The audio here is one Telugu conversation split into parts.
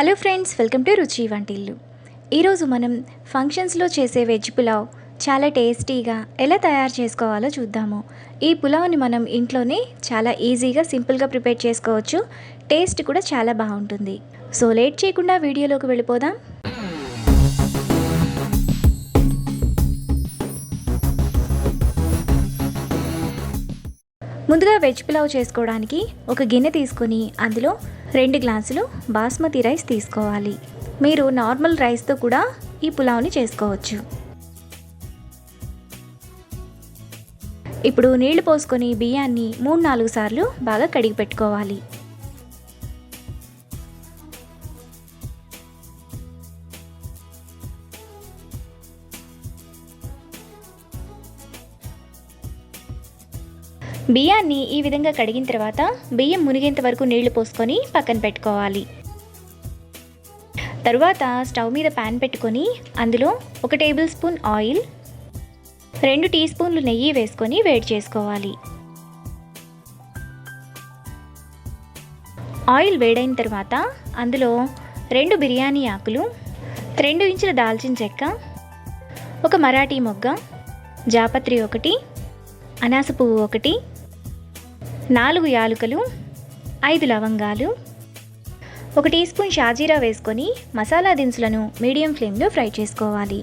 Hello friends, welcome to Ruchi Vantillu. ఈరోజు మనం ఫంక్షన్స్లో చేసే వెజ్ పులావ్ చాలా టేస్టీగా ఎలా తయారు చేసుకోవాలో చూద్దాము. ఈ పులావ్ని మనం ఇంట్లోనే చాలా ఈజీగా సింపుల్గా ప్రిపేర్ చేసుకోవచ్చు. టేస్ట్ కూడా చాలా బాగుంటుంది. సో లేట్ చేయకుండా వీడియోలోకి వెళ్ళిపోదాం. ముందుగా వెజ్ పులావ్ చేసుకోవడానికి ఒక గిన్నె తీసుకొని అందులో 2 గ్లాసులు బాస్మతి రైస్ తీసుకోవాలి. మీరు నార్మల్ రైస్తో కూడా ఈ పులావ్ని చేసుకోవచ్చు. ఇప్పుడు నీళ్లు పోసుకొని బియ్యాన్ని 3-4 సార్లు బాగా కడిగి పెట్టుకోవాలి. బియ్యాన్ని ఈ విధంగా కడిగిన తర్వాత బియ్యం మునిగేంత వరకు నీళ్లు పోసుకొని పక్కన పెట్టుకోవాలి. తరువాత స్టవ్ మీద ప్యాన్ పెట్టుకొని అందులో 1 టేబుల్ స్పూన్ ఆయిల్, 2 టీ స్పూన్లు నెయ్యి వేసుకొని వేడి చేసుకోవాలి. ఆయిల్ వేడైన తర్వాత అందులో 2 బిర్యానీ ఆకులు, 2 ఇంచుల దాల్చిన చెక్క, 1 మరాఠీ మొగ్గ, జాపత్రి 1, అనాస పువ్వు 1, 4 యాలకులు, 5 లవంగాలు, 1 టీ స్పూన్ షాజీరా వేసుకొని మసాలా దినుసులను మీడియం ఫ్లేమ్లో ఫ్రై చేసుకోవాలి.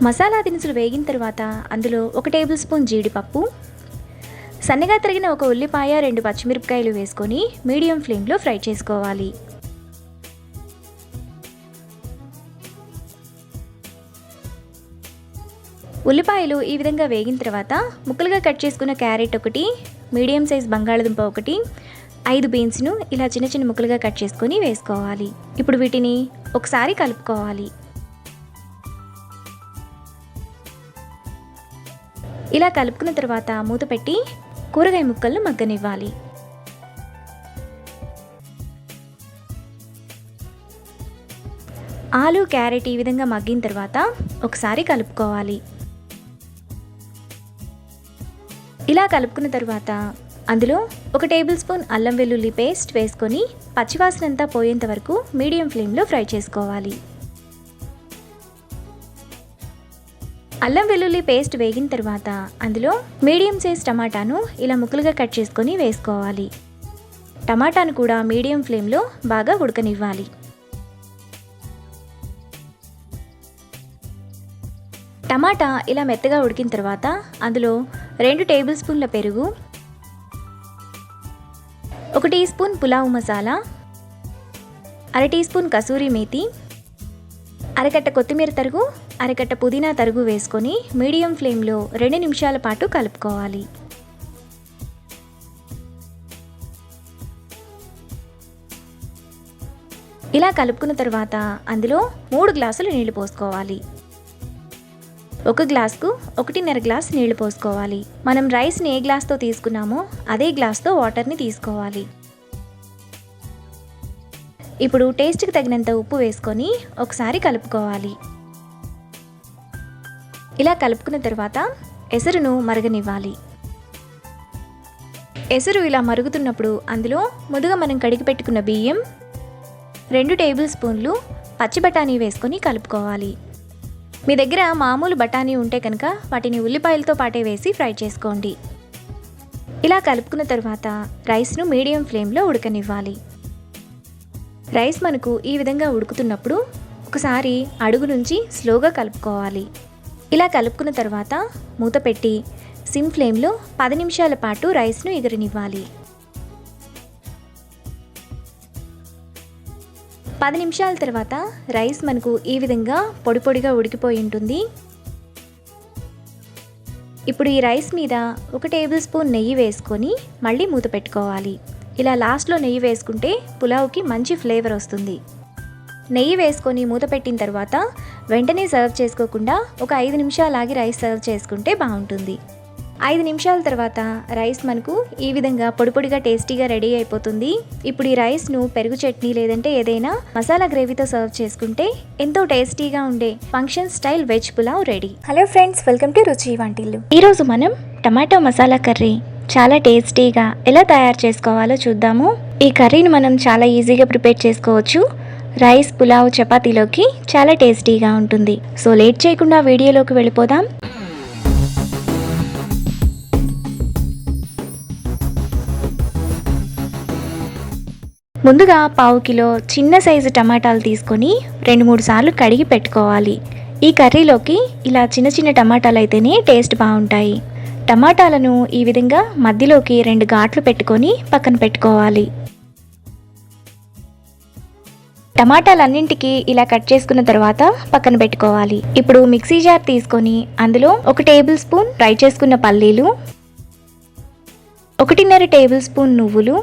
మసాలా దినుసులు వేగిన తర్వాత అందులో 1 టేబుల్ స్పూన్ జీడిపప్పు, సన్నగా తరిగిన 1 ఉల్లిపాయ, 2 పచ్చిమిరపకాయలు వేసుకొని మీడియం ఫ్లేమ్లో ఫ్రై చేసుకోవాలి. ఉల్లిపాయలు ఈ విధంగా వేగిన తర్వాత ముక్కలుగా కట్ చేసుకున్న క్యారెట్ 1, మీడియం సైజ్ బంగాళదుంప 1, 5 బీన్స్ను ఇలా చిన్న చిన్న ముక్కలుగా కట్ చేసుకొని వేసుకోవాలి. ఇప్పుడు వీటిని ఒకసారి కలుపుకోవాలి. ఇలా కలుపుకున్న తర్వాత మూత పెట్టి కూరగాయ ముక్కలను మగ్గనివ్వాలి. ఆలు, క్యారెట్ ఈ విధంగా మగ్గిన తర్వాత ఒకసారి కలుపుకోవాలి. ఇలా కలుపుకున్న తర్వాత అందులో 1 టేబుల్ స్పూన్ అల్లం వెల్లుల్లి పేస్ట్ వేసుకొని పచ్చివాసన అంతా పోయేంత వరకు మీడియం ఫ్లేమ్లో ఫ్రై చేసుకోవాలి. అల్లం వెల్లుల్లి పేస్ట్ వేగిన తర్వాత అందులో మీడియం సైజ్ టమాటాను ఇలా ముక్కలుగా కట్ చేసుకొని వేసుకోవాలి. టమాటాను కూడా మీడియం ఫ్లేమ్లో బాగా ఉడకనివ్వాలి. టమాటా ఇలా మెత్తగా ఉడికిన తర్వాత అందులో 2 టేబుల్ స్పూన్ల పెరుగు, 1 teaspoon pulao masala, 1/2 teaspoon kasuri మేతి, అరకట్ట కొత్తిమీర తరుగు, అరకట్ట పుదీనా తరుగు వేసుకొని మీడియం ఫ్లేమ్లో 2 నిమిషాల పాటు కలుపుకోవాలి. ఇలా కలుపుకున్న తర్వాత అందులో 3 గ్లాసులు నీళ్లు పోసుకోవాలి. 1 గ్లాస్కు 1.5 గ్లాస్ నీళ్లు పోసుకోవాలి. మనం రైస్ని ఏ గ్లాస్తో తీసుకున్నామో అదే గ్లాస్తో వాటర్ని తీసుకోవాలి. ఇప్పుడు టేస్ట్కి తగినంత ఉప్పు వేసుకొని ఒకసారి కలుపుకోవాలి. ఇలా కలుపుకున్న తర్వాత ఎసరును మరగనివ్వాలి. ఎసరు ఇలా మరుగుతున్నప్పుడు అందులో ముందుగా మనం కడిగి పెట్టుకున్న బియ్యం, 2 టేబుల్ స్పూన్లు పచ్చి బఠానీ వేసుకొని కలుపుకోవాలి. మీ దగ్గర మామూలు బఠానీ ఉంటే కనుక వాటిని ఉల్లిపాయలతో పాటే వేసి ఫ్రై చేసుకోండి. ఇలా కలుపుకున్న తర్వాత రైస్ను మీడియం ఫ్లేమ్లో ఉడకనివ్వాలి. రైస్ మనకు ఈ విధంగా ఉడుకుతున్నప్పుడు ఒకసారి అడుగు నుంచి స్లోగా కలుపుకోవాలి. ఇలా కలుపుకున్న తర్వాత మూత పెట్టి సిమ్ ఫ్లేమ్లో 10 నిమిషాల పాటు రైస్ను ఎగరనివ్వాలి. 10 నిమిషాల తర్వాత రైస్ మనకు ఈ విధంగా పొడి పొడిగా ఉడికిపోయి ఉంటుంది. ఇప్పుడు ఈ రైస్ మీద 1 టేబుల్ స్పూన్ నెయ్యి వేసుకొని మళ్ళీ మూత పెట్టుకోవాలి. ఇలా లాస్ట్లో నెయ్యి వేసుకుంటే పులావ్కి మంచి ఫ్లేవర్ వస్తుంది. నెయ్యి వేసుకొని మూత పెట్టిన తర్వాత వెంటనే సర్వ్ చేసుకోకుండా ఒక 5 నిమిషాలు ఆగి రైస్ సర్వ్ చేసుకుంటే బాగుంటుంది. 5 నిమిషాల తర్వాత రైస్ మనకు ఈ విధంగా పొడి పొడిగా టేస్టీగా రెడీ అయిపోతుంది. ఇప్పుడు ఈ రైస్ను పెరుగు చట్నీ లేదంటే ఏదైనా మసాలా గ్రేవీతో సర్వ్ చేసుకుంటే ఎంతో టేస్టీగా ఉండే function style veg pulao ready. Hello friends, welcome to Ruchi Vantillu. ఈరోజు మనం టమాటో మసాలా కర్రీ చాలా టేస్టీగా ఎలా తయారు చేసుకోవాలో చూద్దాము. ఈ కర్రీని మనం చాలా ఈజీగా ప్రిపేర్ చేసుకోవచ్చు. రైస్, పులావ్, చపాతీలోకి చాలా టేస్టీగా ఉంటుంది. సో లేట్ చేయకుండా వీడియోలోకి వెళ్ళిపోదాం. ముందుగా పావు కిలో చిన్న సైజు టమాటాలు తీసుకొని 2-3 సార్లు కడిగి పెట్టుకోవాలి. ఈ కర్రీలోకి ఇలా చిన్న చిన్న టమాటాలు అయితేనే టేస్ట్ బాగుంటాయి. టమాటాలను ఈ విధంగా మధ్యలోకి 2 ఘాట్లు పెట్టుకొని పక్కన పెట్టుకోవాలి. టమాటాలన్నింటికి ఇలా కట్ చేసుకున్న తర్వాత పక్కన పెట్టుకోవాలి. ఇప్పుడు మిక్సీ జార్ తీసుకొని అందులో 1 టేబుల్ స్పూన్ ఫ్రై చేసుకున్న పల్లీలు, 1.5 టేబుల్ స్పూన్ నువ్వులు,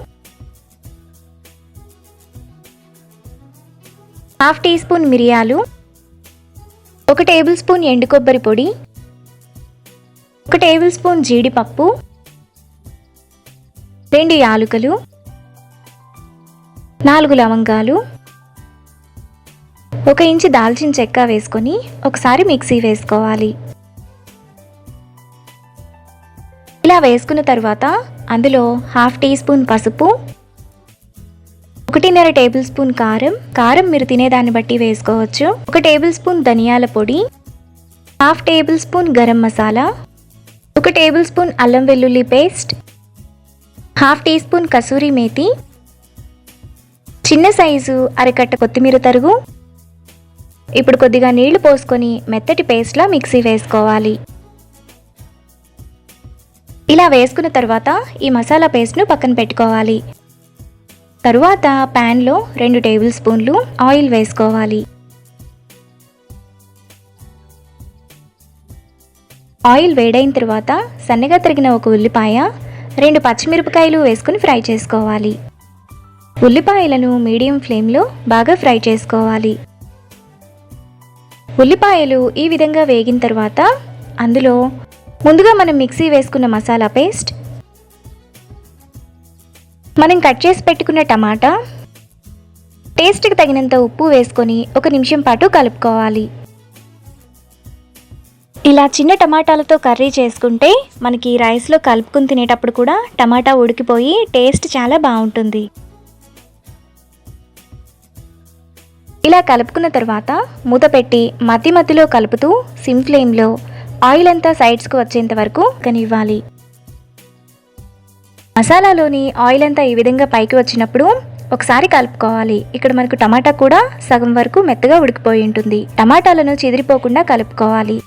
1/2 టీ స్పూన్ మిరియాలు, 1 టేబుల్ స్పూన్ ఎండు కొబ్బరి పొడి, 1 టేబుల్ స్పూన్ జీడిపప్పు, 2 యాలకులు, 4 లవంగాలు, 1 ఇంచు దాల్చిన చెక్క వేసుకొని ఒకసారి మిక్సీ వేసుకోవాలి. ఇలా వేసుకున్న తర్వాత అందులో 1/2 టీ స్పూన్ పసుపు, 1.5 టేబుల్ స్పూన్ కారం మీరు తినేదాన్ని బట్టి వేసుకోవచ్చు, 1 టేబుల్ స్పూన్ ధనియాల పొడి, 1/2 tablespoon garam masala, 1 tablespoon అల్లం వెల్లుల్లి paste, 1/2 teaspoon kasuri methi, చిన్న సైజు అరకట్ట కొత్తిమీర తరుగు. ఇప్పుడు కొద్దిగా నీళ్లు పోసుకొని మెత్తటి పేస్ట్లా మిక్సీ వేసుకోవాలి. ఇలా వేసుకున్న తర్వాత ఈ మసాలా పేస్ట్ను పక్కన పెట్టుకోవాలి. తరువాత ప్యాన్లో 2 టేబుల్ స్పూన్లు ఆయిల్ వేసుకోవాలి. ఆయిల్ వేడైన తర్వాత సన్నగా తరిగిన 1 ఉల్లిపాయ, 2 పచ్చిమిరపకాయలు వేసుకుని ఫ్రై చేసుకోవాలి. ఉల్లిపాయలను మీడియం ఫ్లేమ్లో బాగా ఫ్రై చేసుకోవాలి. ఉల్లిపాయలు ఈ విధంగా వేగిన తర్వాత అందులో ముందుగా మనం మిక్సీ వేసుకున్న మసాలా పేస్ట్, మనం కట్ చేసి పెట్టుకున్న టమాటా, టేస్ట్కి తగినంత ఉప్పు వేసుకొని 1 నిమిషం పాటు కలుపుకోవాలి. ఇలా చిన్న టమాటాలతో కర్రీ చేసుకుంటే మనకి రైస్లో కలుపుకుని తినేటప్పుడు కూడా టమాటా ఉడికిపోయి టేస్ట్ చాలా బాగుంటుంది. ఇలా కలుపుకున్న తర్వాత మూత పెట్టి మధ్యలో కలుపుతూ సిమ్ ఫ్లేమ్లో ఆయిల్ అంతా సైడ్స్కు వచ్చేంత వరకు కనివ్వాలి. మసాలాలోని ఆయిల్ అంతా ఈ విధంగా పైకి వచ్చినప్పుడు ఒకసారి కలుపుకోవాలి. ఇక్కడ మనకు టమాటా కూడా సగం వరకు మెత్తగా ఉడికిపోయి ఉంటుంది. టమాటాలను చెదిరిపోకుండా కలుపుకోవాలి.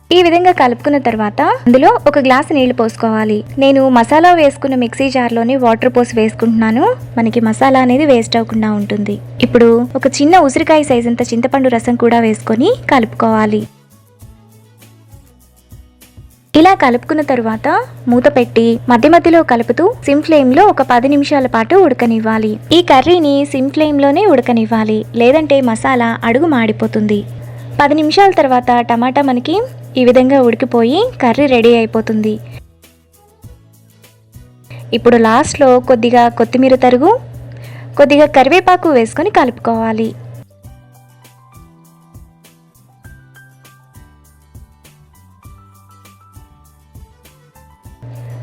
ఈ విధంగా కలుపుకున్న తర్వాత అందులో 1 గ్లాసు నీళ్లు పోసుకోవాలి. నేను మసాలా వేసుకున్న మిక్సీ జార్లోని వాటర్ పోసి వేసుకుంటున్నాను. మనకి మసాలా అనేది వేస్ట్ అవ్వకుండా ఉంటుంది. ఇప్పుడు ఒక చిన్న ఉసిరికాయ సైజ్ అంత చింతపండు రసం కూడా వేసుకొని కలుపుకోవాలి. ఇలా కలుపుకున్న తర్వాత మూత పెట్టి మధ్యలో కలుపుతూ సిమ్ ఫ్లేమ్లో ఒక 10 నిమిషాల పాటు ఉడకనివ్వాలి. ఈ కర్రీని సిమ్ ఫ్లేమ్లోనే ఉడకనివ్వాలి, లేదంటే మసాలా అడుగు మాడిపోతుంది. 10 నిమిషాల తర్వాత టమాటా మనకి ఈ విధంగా ఉడికిపోయి కర్రీ రెడీ అయిపోతుంది. ఇప్పుడు లాస్ట్లో కొద్దిగా కొత్తిమీర తరుగు, కొద్దిగా కరివేపాకు వేసుకొని కలుపుకోవాలి.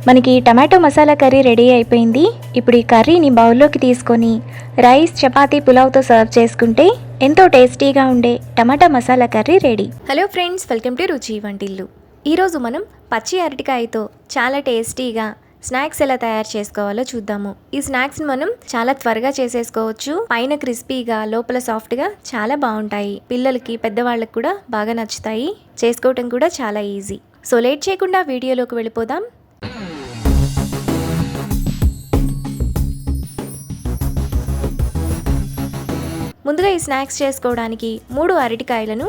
మనకి టమాటో మసాలా కర్రీ రెడీ అయిపోయింది. ఇప్పుడు ఈ కర్రీని బౌల్లోకి తీసుకొని రైస్, చపాతీ, పులావ్తో సర్వ్ చేసుకుంటే ఎంతో టేస్టీగా ఉండే టమాటా masala curry ready. Hello friends, welcome to Ruchi Vantillu. ఈరోజు మనం పచ్చి అరటికాయతో చాలా టేస్టీగా స్నాక్స్ ఎలా తయారు చేసుకోవాలో చూద్దాము. ఈ స్నాక్స్ని మనం చాలా త్వరగా చేసేసుకోవచ్చు. పైన క్రిస్పీగా, లోపల సాఫ్ట్గా చాలా బాగుంటాయి. పిల్లలకి, పెద్దవాళ్ళకి కూడా బాగా నచ్చుతాయి. చేసుకోవటం కూడా చాలా ఈజీ. సో లేట్ చేయకుండా వీడియోలోకి వెళ్ళిపోదాం. ముందుగా ఈ స్నాక్స్ చేసుకోవడానికి 3 అరటికాయలను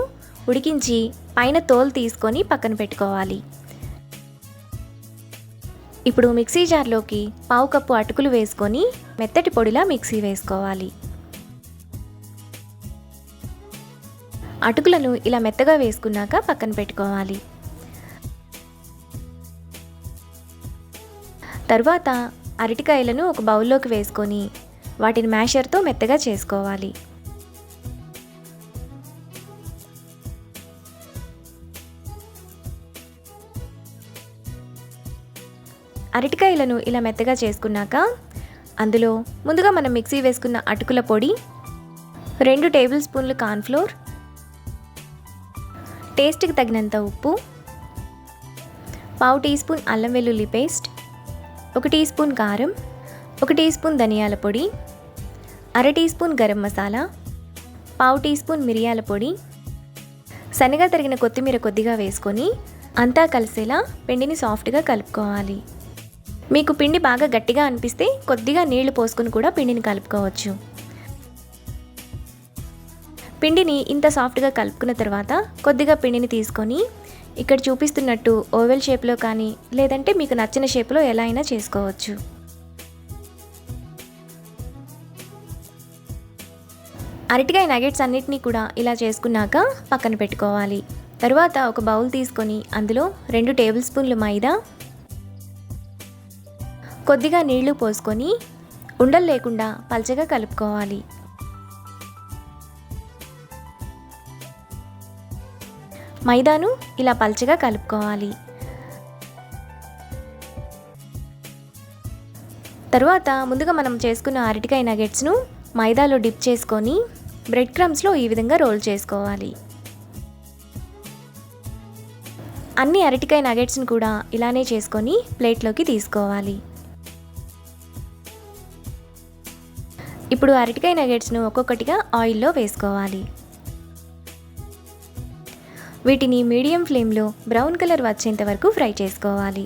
ఉడికించి పైన తోలు తీసుకొని పక్కన పెట్టుకోవాలి. ఇప్పుడు మిక్సీ జార్లోకి 1/2 కప్పు అటుకులు వేసుకొని మెత్తటి పొడిలా మిక్సీ వేసుకోవాలి. అటుకులను ఇలా మెత్తగా వేసుకున్నాక పక్కన పెట్టుకోవాలి. తర్వాత అరటికాయలను ఒక బౌల్లోకి వేసుకొని వాటిని మ్యాషర్తో మెత్తగా చేసుకోవాలి. అరటికాయలను ఇలా మెత్తగా చేసుకున్నాక అందులో ముందుగా మనం మిక్సీ వేసుకున్న అటుకుల పొడి, 2 టేబుల్ స్పూన్లు కార్న్ఫ్లోర్, టేస్ట్కి తగినంత ఉప్పు, 1/2 టీ స్పూన్ అల్లం వెల్లుల్లి పేస్ట్, 1 టీ స్పూన్ కారం, 1 టీ స్పూన్ ధనియాల పొడి, 1/2 teaspoon garam masala, 1/2 teaspoon మిరియాల పొడి, సన్నగా తరిగిన కొత్తిమీర కొద్దిగా వేసుకొని అంతా కలిసేలా పిండిని సాఫ్ట్గా కలుపుకోవాలి. మీకు పిండి బాగా గట్టిగా అనిపిస్తే కొద్దిగా నీళ్లు పోసుకొని కూడా పిండిని కలుపుకోవచ్చు. పిండిని ఇంత సాఫ్ట్గా కలుపుకున్న తర్వాత కొద్దిగా పిండిని తీసుకొని ఇక్కడ చూపిస్తున్నట్టు ఓవెల్ షేప్లో కానీ లేదంటే మీకు నచ్చిన షేప్లో ఎలా అయినా చేసుకోవచ్చు. అరటికాయ నగెట్స్ అన్నిటినీ కూడా ఇలా చేసుకున్నాక పక్కన పెట్టుకోవాలి. తర్వాత ఒక బౌల్ తీసుకొని అందులో 2 టేబుల్ స్పూన్లు మైదా, కొద్దిగా నీళ్లు పోసుకొని ఉండలు లేకుండా పల్చగా కలుపుకోవాలి. మైదాను ఇలా పల్చగా కలుపుకోవాలి. తర్వాత ముందుగా మనం చేసుకున్న అరటికాయ నగెట్స్ను మైదాలో డిప్ చేసుకొని బ్రెడ్ క్రమ్స్లో ఈ విధంగా రోల్ చేసుకోవాలి. అన్ని అరటికాయ నగెట్స్ను కూడా ఇలానే చేసుకొని ప్లేట్లోకి తీసుకోవాలి. ఇప్పుడు అరటికాయ నగెట్స్ను ఒక్కొక్కటిగా ఆయిల్లో వేసుకోవాలి. వీటిని మీడియం ఫ్లేమ్లో బ్రౌన్ కలర్ వచ్చేంత వరకు ఫ్రై చేసుకోవాలి.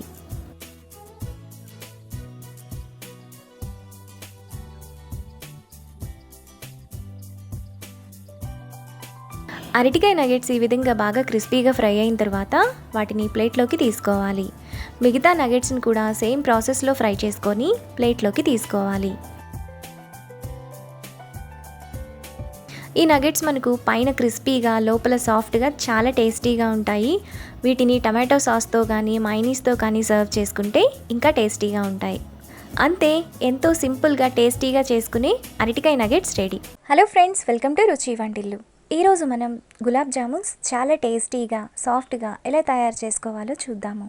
అరటికాయ నగెట్స్ ఈ విధంగా బాగా క్రిస్పీగా ఫ్రై అయిన తర్వాత వాటిని ప్లేట్లోకి తీసుకోవాలి. మిగతా నగెట్స్ని కూడా సేమ్ ప్రాసెస్లో ఫ్రై చేసుకొని ప్లేట్లోకి తీసుకోవాలి. ఈ నగెట్స్ మనకు పైన క్రిస్పీగా లోపల సాఫ్ట్గా చాలా టేస్టీగా ఉంటాయి. వీటిని టమాటో సాస్తో కానీ మైనీస్తో కానీ సర్వ్ చేసుకుంటే ఇంకా టేస్టీగా ఉంటాయి. అంతే, ఎంతో సింపుల్గా టేస్టీగా చేసుకునే అరటికాయ nuggets ready. Hello friends, welcome to Ruchi Vantillu. ఈరోజు మనం గులాబ్ జామున్స్ చాలా టేస్టీగా సాఫ్ట్గా ఎలా తయారు చేసుకోవాలో చూద్దాము.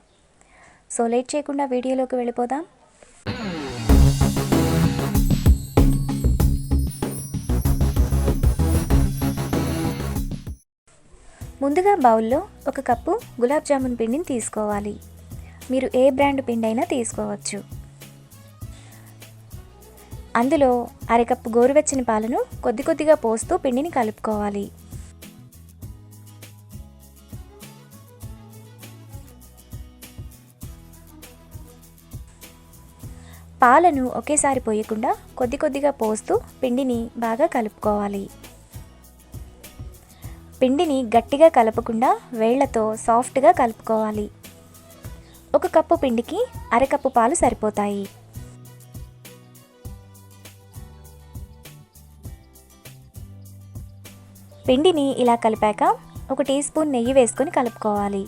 సో లేట్ చేయకుండా వీడియోలోకి వెళ్ళిపోదాం. ముందుగా బౌల్లో 1 కప్పు గులాబ్ జామున్ పిండిని తీసుకోవాలి. మీరు ఏ బ్రాండ్ పిండి అయినా తీసుకోవచ్చు. అందులో 1/2 కప్పు గోరువెచ్చని పాలను కొద్దిగా పోస్తూ పిండిని కలుపుకోవాలి. పాలను ఒకేసారి పోయకుండా కొద్దిగా పోస్తూ పిండిని బాగా కలుపుకోవాలి. పిండిని గట్టిగా కలపకుండా వేళ్లతో సాఫ్ట్గా కలుపుకోవాలి. 1 కప్పు పిండికి 1/2 కప్పు పాలు సరిపోతాయి. పిండిని ఇలా కలిపాక 1 టీ స్పూన్ నెయ్యి వేసుకొని కలుపుకోవాలి.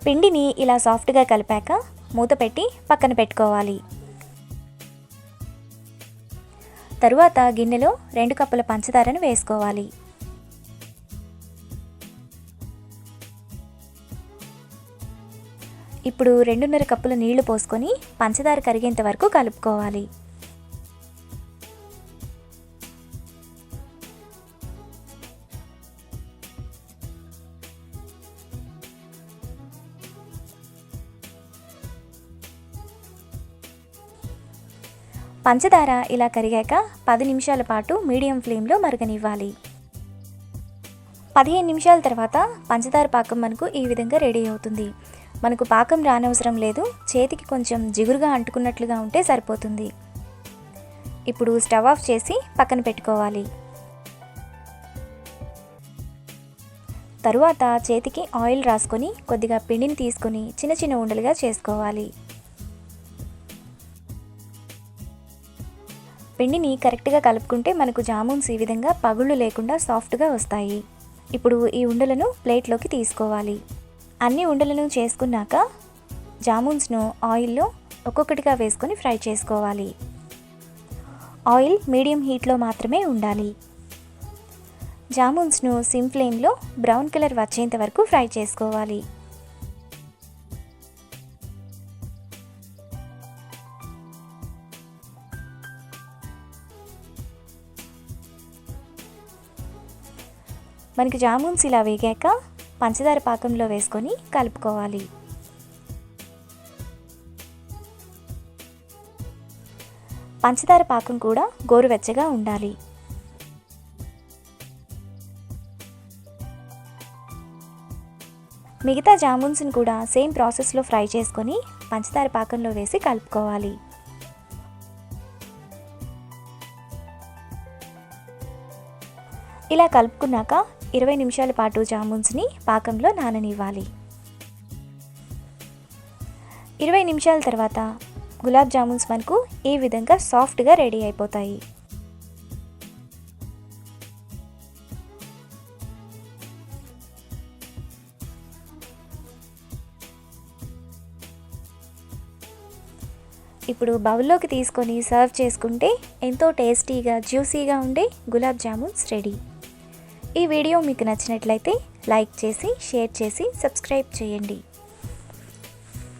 పిండిని ఇలా సాఫ్ట్గా కలిపాక మూత పెట్టి పక్కన పెట్టుకోవాలి. తరువాత గిన్నెలో 2 కప్పుల పంచదారను వేసుకోవాలి. ఇప్పుడు 2.5 కప్పుల నీళ్లు పోసుకొని పంచదార కరిగేంత వరకు కలుపుకోవాలి. పంచదార ఇలా కరిగాక 10 నిమిషాల పాటు మీడియం ఫ్లేమ్లో మరగనివ్వాలి. 15 నిమిషాల తర్వాత పంచదార పాకం మనకు ఈ విధంగా రెడీ అవుతుంది. మనకు పాకం రానవసరం లేదు, చేతికి కొంచెం జిగురుగా అంటుకున్నట్లుగా ఉంటే సరిపోతుంది. ఇప్పుడు స్టవ్ ఆఫ్ చేసి పక్కన పెట్టుకోవాలి. తరువాత చేతికి ఆయిల్ రాసుకొని కొద్దిగా పిండిని తీసుకొని చిన్న ఉండలుగా చేసుకోవాలి. పిండిని కరెక్ట్గా కలుపుకుంటే మనకు జామున్స్ ఈ విధంగా పగుళ్ళు లేకుండా సాఫ్ట్గా వస్తాయి. ఇప్పుడు ఈ ఉండలను ప్లేట్లోకి తీసుకోవాలి. అన్ని ఉండలను చేసుకున్నాక జామున్స్ను ఆయిల్లో ఒక్కొక్కటిగా వేసుకొని ఫ్రై చేసుకోవాలి. ఆయిల్ మీడియం హీట్లో మాత్రమే ఉండాలి. జామున్స్ను సిమ్ ఫ్లేమ్లో బ్రౌన్ కలర్ వచ్చేంత వరకు ఫ్రై చేసుకోవాలి. మనకి జామున్స్ ఇలా వేగాక పంచదార పాకంలో వేసుకొని కలుపుకోవాలి. పంచదార పాకం కూడా గోరువెచ్చగా ఉండాలి. మిగతా జామున్స్ని కూడా సేమ్ ప్రాసెస్లో ఫ్రై చేసుకొని పంచదార పాకంలో వేసి కలుపుకోవాలి. ఇలా కలుపుకున్నాక 20 నిమిషాల పాటు జామున్స్ని పాకంలో నాననివ్వాలి. 20 నిమిషాల తర్వాత గులాబ్ జామున్స్ మనకు ఈ విధంగా సాఫ్ట్గా రెడీ అయిపోతాయి. ఇప్పుడు బౌల్లోకి తీసుకొని సర్వ్ చేసుకుంటే ఎంతో టేస్టీగా జ్యూసీగా ఉండే గులాబ్ జామున్స్ రెడీ. ఈ వీడియో మీకు నచ్చినట్లయితే లైక్ చేసి, షేర్ చేసి, సబ్స్క్రైబ్ చేయండి.